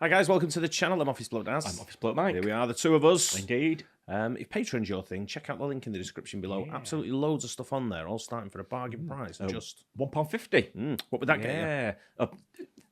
Hi guys, welcome to the channel. I'm Office Bloke Daz. I'm Office Bloke Mike. Here we are, the two of us. Indeed. If Patreon's your thing, check out the link in the description below. Yeah. Absolutely loads of stuff on there, all starting for a bargain price. Just £1.50. What would that get you? Yeah.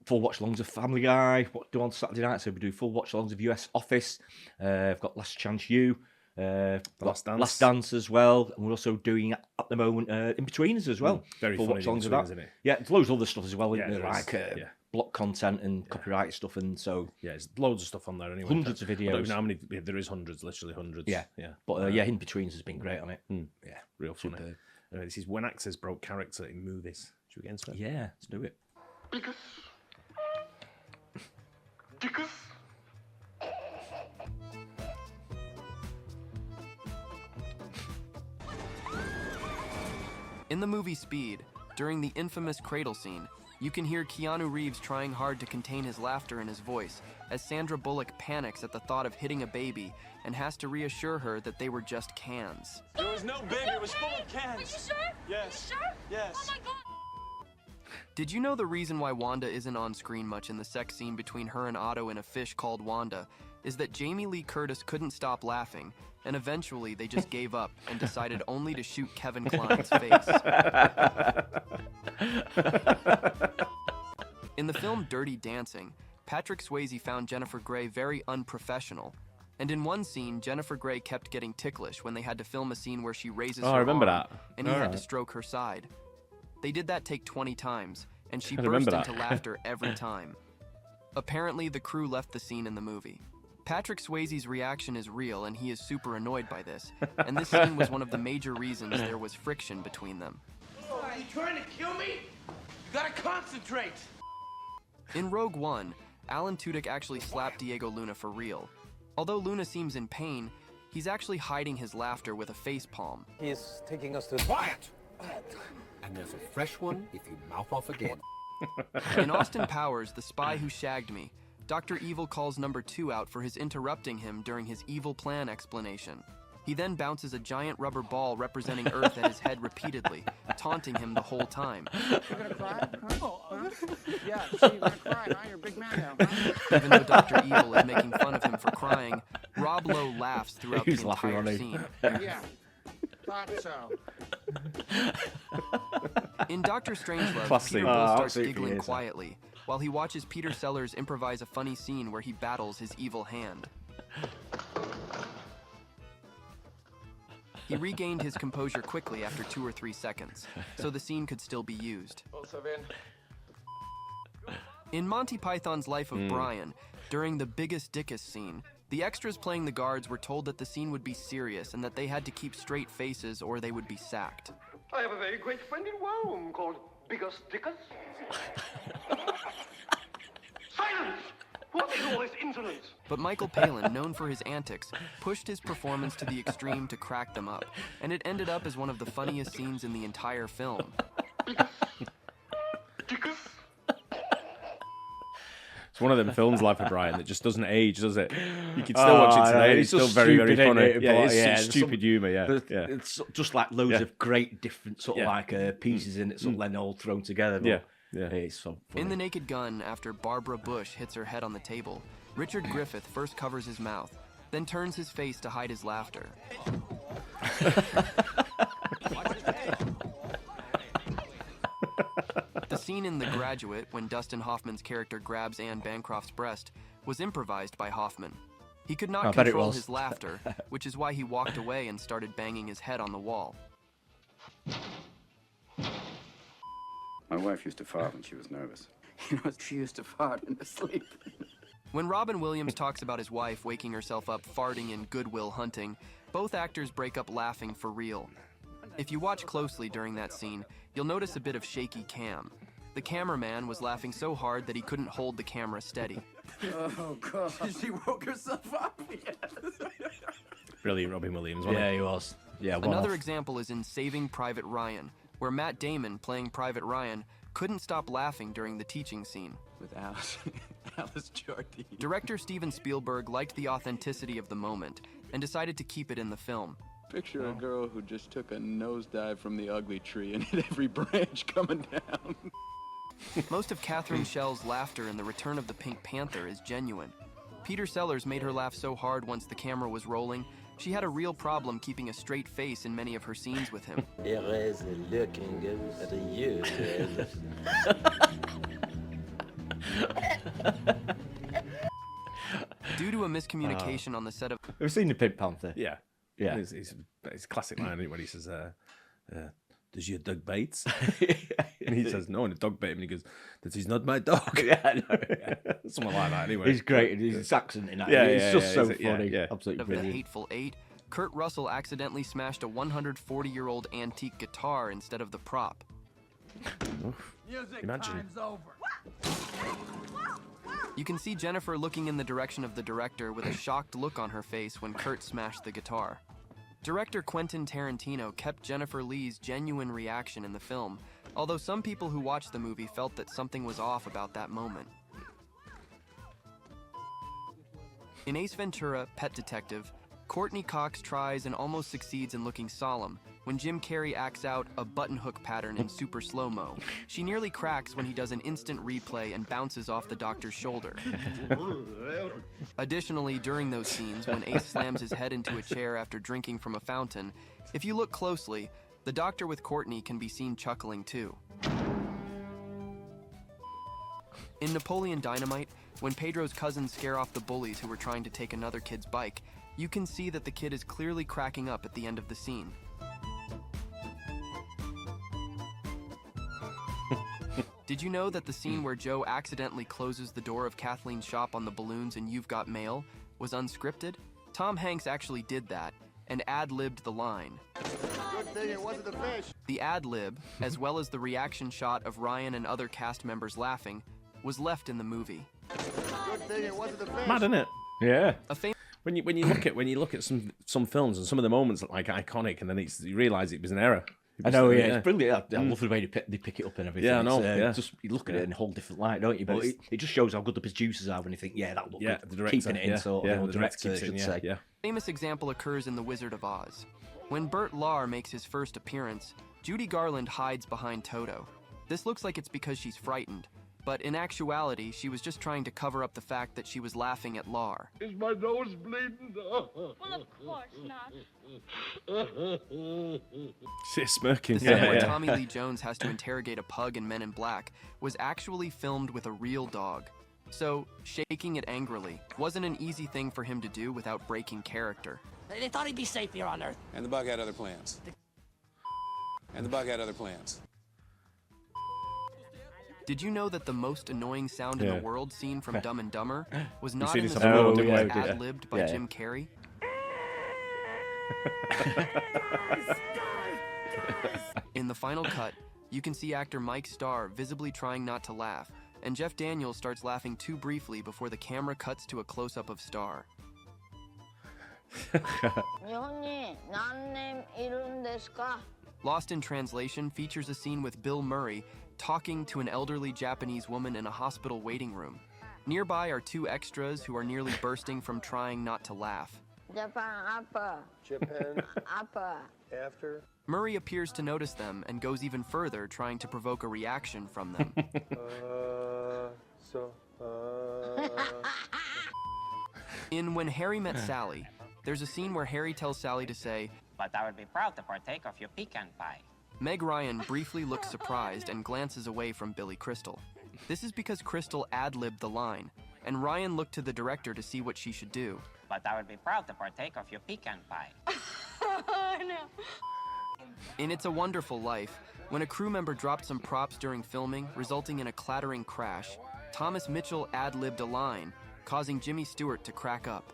Full watch-alongs of Family Guy. What do on Saturday night? So we do full watch-alongs of US Office. I've got Last Chance You. Last Dance. Last Dance as well. And we're also doing, at the moment, In-Betweeners as well. Very full funny watch-alongs of In-Betweeners, that. isn't it? Yeah, there's loads of other stuff as well, Yeah, isn't there? there is. Like block content and copyright stuff, and so... Yeah, there's loads of stuff on there anyway. Hundreds of videos. I don't know how many, there is hundreds, literally hundreds. Yeah. But In-Betweeners has been great on it. Yeah. Real funny. Anyway, this is when actors broke character in movies. Should we get into it? Yeah, let's do it. In the movie Speed, during the infamous cradle scene, you can hear Keanu Reeves trying hard to contain his laughter in his voice as Sandra Bullock panics at the thought of hitting a baby and has to reassure her that they were just cans. There was no baby, it was full of cans. Are you sure? Yes. Are you sure? Yes. Oh my god. Did you know the reason why Wanda isn't on screen much in the sex scene between her and Otto in A Fish Called Wanda is that Jamie Lee Curtis couldn't stop laughing, and eventually they just gave up and decided only to shoot Kevin Kline's face. In the film Dirty Dancing, Patrick Swayze found Jennifer Grey very unprofessional. And in one scene, Jennifer Grey kept getting ticklish when they had to film a scene where she raises her I remember arm, that. and he had to stroke her side. They did that take 20 times, and she I burst remember into that. laughter every time. Apparently, the crew left the scene in the movie. Patrick Swayze's reaction is real, and he is super annoyed by this. And this scene was one of the major reasons there was friction between them. Are you trying to kill me? You gotta concentrate. In Rogue One, Alan Tudyk actually slapped Diego Luna for real. Although Luna seems in pain, he's actually hiding his laughter with a face palm. He's taking us to... Quiet! And there's a fresh one if you mouth off again. In Austin Powers, The Spy Who Shagged Me, Dr. Evil calls number 2 out for his interrupting him during his evil plan explanation. He then bounces a giant rubber ball representing Earth at his head repeatedly, taunting him the whole time. You're gonna cry? Huh? Yeah, see, you're gonna cry, huh? You're a big man now, huh? Even though Dr. Evil is making fun of him for crying, Rob Lowe laughs throughout Who's the laughing entire on me? scene. Yeah, thought so. In Dr. Strangelove, Classic. Peter Bull starts absolutely giggling is. quietly, while he watches Peter Sellers improvise a funny scene where he battles his evil hand. He regained his composure quickly after 2 or 3 seconds, so the scene could still be used. Both of in. In Monty Python's Life of Brian, during the biggest dickus scene, the extras playing the guards were told that the scene would be serious and that they had to keep straight faces or they would be sacked. I have a very great friend in Rome called Biggest Dickus. Silence! What is all this insolence? But Michael Palin, known for his antics, pushed his performance to the extreme to crack them up, and it ended up as one of the funniest scenes in the entire film. Dickus? It's one of them films, Life of Brian, that just doesn't age, does it? You can still watch it today. It's still just very, very stupid, funny. ain't it? Yeah, But, it's there's stupid some- humour. Yeah, yeah. It's just like loads of great different sort of Yeah. like pieces in it, sort of then all thrown together. But Yeah. It's so funny. In The Naked Gun, after Barbara Bush hits her head on the table, Richard Griffith first covers his mouth, then turns his face to hide his laughter. The scene in The Graduate, when Dustin Hoffman's character grabs Anne Bancroft's breast, was improvised by Hoffman. He could not I bet it control was. his laughter, which is why he walked away and started banging his head on the wall. My wife used to fart when she was nervous. You know, she used to fart in her sleep. When Robin Williams talks about his wife waking herself up farting in Good Will Hunting, both actors break up laughing for real. If you watch closely during that scene, you'll notice a bit of shaky cam. The cameraman was laughing so hard that he couldn't hold the camera steady. Oh, God. She woke herself up. Brilliant Robin Williams, wasn't Yeah, it? he was. Yeah, one Another off. example is in Saving Private Ryan, where Matt Damon, playing Private Ryan, couldn't stop laughing during the teaching scene. With Alice Jordy. Director Steven Spielberg liked the authenticity of the moment and decided to keep it in the film. Picture a girl who just took a nosedive from the ugly tree and hit every branch coming down. Most of Catherine Schell's laughter in The Return of the Pink Panther is genuine. Peter Sellers made her laugh so hard once the camera was rolling, she had a real problem keeping a straight face in many of her scenes with him. Due to a miscommunication on the set of... Have you seen the Pink Panther? Yeah. Yeah. It's a classic line, isn't it, when he says, does your dog bite? And he says, no, and the dog bit him, and he goes, that he's not my dog. Yeah, I know. Something like that, anyway. He's great, and his accent in that. Yeah, It's just so yeah, funny. yeah. Absolutely of The brilliant. Hateful Eight, Kurt Russell accidentally smashed a 140-year-old antique guitar instead of the prop. Imagine. You can see Jennifer looking in the direction of the director with a shocked look on her face when Kurt smashed the guitar. Director Quentin Tarantino kept Jennifer Lee's genuine reaction in the film, although some people who watched the movie felt that something was off about that moment. In Ace Ventura: Pet Detective, Courtney Cox tries and almost succeeds in looking solemn when Jim Carrey acts out a button hook pattern in super slow-mo. She nearly cracks when he does an instant replay and bounces off the doctor's shoulder. Additionally, during those scenes, when Ace slams his head into a chair after drinking from a fountain, if you look closely, the doctor with Courtney can be seen chuckling too. In Napoleon Dynamite, when Pedro's cousins scare off the bullies who were trying to take another kid's bike, you can see that the kid is clearly cracking up at the end of the scene. Did you know that the scene where Joe accidentally closes the door of Kathleen's shop on the balloons in You've Got Mail was unscripted? Tom Hanks actually did that and ad-libbed the line. Good thing it wasn't the fish. The ad-lib, as well as the reaction shot of Ryan and other cast members laughing, was left in the movie. Good thing it wasn't the fish. Mad, isn't it? Yeah. A famous When you look at some films and some of the moments are like iconic, and then you realise it was an error. I know, yeah, it's brilliant. I love the way they pick it up and everything. Yeah, I know, It's, yeah. Just you look at it in a whole different light, don't you? But it just shows how good the producers are when you think, yeah, that'll look good. The director, Keeping it in, so the director, director I keeps it should in, say. yeah. famous example occurs in The Wizard of Oz. When Bert Lahr makes his first appearance, Judy Garland hides behind Toto. This looks like it's because she's frightened, but in actuality, she was just trying to cover up the fact that she was laughing at Lahr. Is my nose bleeding? Well, of course not. She's smirking. The scene where Tommy Lee Jones has to interrogate a pug in Men in Black was actually filmed with a real dog. So, shaking it angrily wasn't an easy thing for him to do without breaking character. They thought he'd be safe here on Earth. And the bug had other plans. And the bug had other plans. Did you know that the most annoying sound in the world scene from Dumb and Dumber was not seen in the this song on that the was road, yeah. ad-libbed by Jim Carrey? In the final cut, you can see actor Mike Starr visibly trying not to laugh, and Jeff Daniels starts laughing too briefly before the camera cuts to a close-up of Starr. Lost in Translation features a scene with Bill Murray talking to an elderly Japanese woman in a hospital waiting room. Nearby are two extras who are nearly bursting from trying not to laugh. Japan after. Murray appears to notice them and goes even further, trying to provoke a reaction from them. In When Harry Met Sally, there's a scene where Harry tells Sally to say, But I would be proud to partake of your pecan pie. Meg Ryan briefly looks surprised and glances away from Billy Crystal. This is because Crystal ad-libbed the line, and Ryan looked to the director to see what she should do. But I would be proud to partake of your pecan pie. In It's a Wonderful Life, when a crew member dropped some props during filming, resulting in a clattering crash, Thomas Mitchell ad-libbed a line, causing Jimmy Stewart to crack up.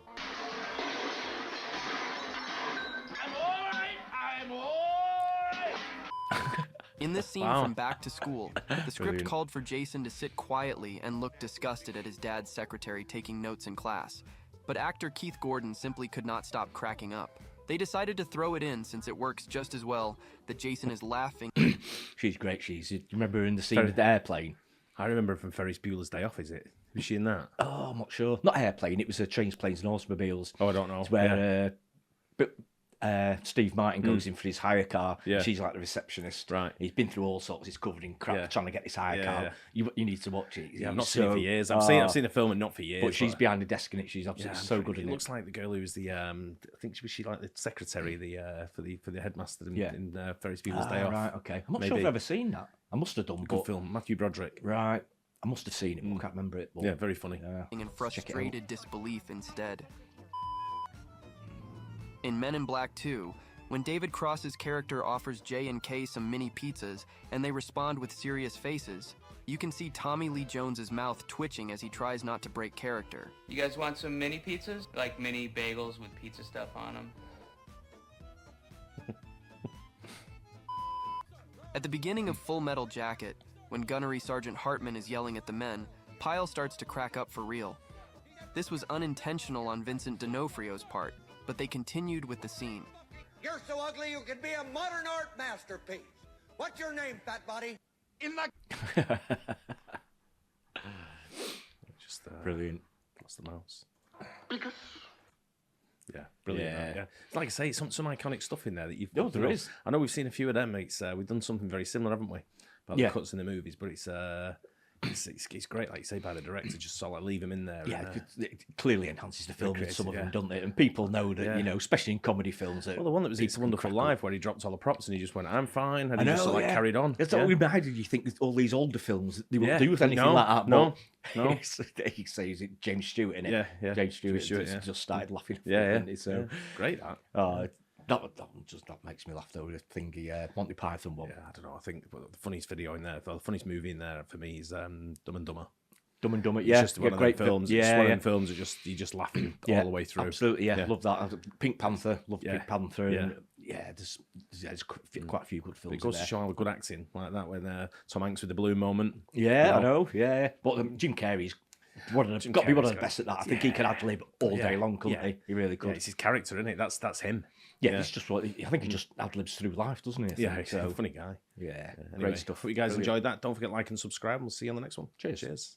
In this scene from Back to School, the script called for Jason to sit quietly and look disgusted at his dad's secretary taking notes in class, but actor Keith Gordon simply could not stop cracking up. They decided to throw it in since it works just as well that Jason is laughing. She's great, you remember her in the scene with the airplane? I remember her from Ferris Bueller's Day Off, is it? Was she in that? Oh, I'm not sure. Not airplane, it was Trains, Planes and Automobiles. Oh, I don't know. It's where Steve Martin goes in for his hire car. Yeah. She's like the receptionist. Right. He's been through all sorts. He's covered in crap trying to get this hire car. Yeah. You need to watch it. Yeah, I've not seen it for years. I've seen the film and not for years. But she's behind the desk in it. She's absolutely so good in it. It looks like the girl who was the I think she like the secretary for the headmaster in Ferris Bueller's Day Off. Right. Okay. I'm not sure if I've ever seen that. I must have done. Good film. Matthew Broderick. Right. I must have seen it, but I can't remember it. But yeah, very funny. In frustrated disbelief instead. In Men in Black 2, when David Cross's character offers J and K some mini pizzas and they respond with serious faces, you can see Tommy Lee Jones's mouth twitching as he tries not to break character. You guys want some mini pizzas? Like mini bagels with pizza stuff on them? At the beginning of Full Metal Jacket, when Gunnery Sergeant Hartman is yelling at the men, Pyle starts to crack up for real. This was unintentional on Vincent D'Onofrio's part, but they continued with the scene. You're so ugly you could be a modern art masterpiece. What's your name, fat body? In the... Just brilliant. What's the mouse? Because... Yeah, brilliant. Yeah. Like I say, some iconic stuff in there that you've. Oh, there is. I know we've seen a few of them. We've done something very similar, haven't we? About the cuts in the movies, but it's great, like you say, by the director. Just sort of leave him in there. Yeah, and, it clearly enhances the film with some of them, doesn't it? And people know that, you know, especially in comedy films. That well, the one that was It's a Wonderful Life, where he dropped all the props and he just went, "I'm fine," and he just sort of carried on. That's what reminded you think all these older films they won't do with anything like that. No. He says it, James Stewart in it. Yeah. James Stewart just started laughing. So great that. That makes me laugh though. The thing, Monty Python one. Yeah, I don't know. I think the funniest video in there, the funniest movie in there for me is Dumb and Dumber. Dumb and Dumber, It's just one of great them films. Yeah, it's one of them films that you're just laughing all the way through. Absolutely, love that. Pink Panther, love Pink Panther. Yeah. And there's quite a few good films. It goes to show how good acting like that when Tom Hanks with the balloon moment. Yeah, I know. Yeah, but Jim Carrey's got to be one of the best at that. I think he can ad lib all day long, couldn't he? He really could. Yeah, it's his character, isn't it? That's him. Yeah, it's just what I think he just ad libs through life, doesn't he? He's a funny guy. Yeah, anyway, great stuff. Hope you guys enjoyed that. Don't forget to like and subscribe. We'll see you on the next one. Cheers. Cheers.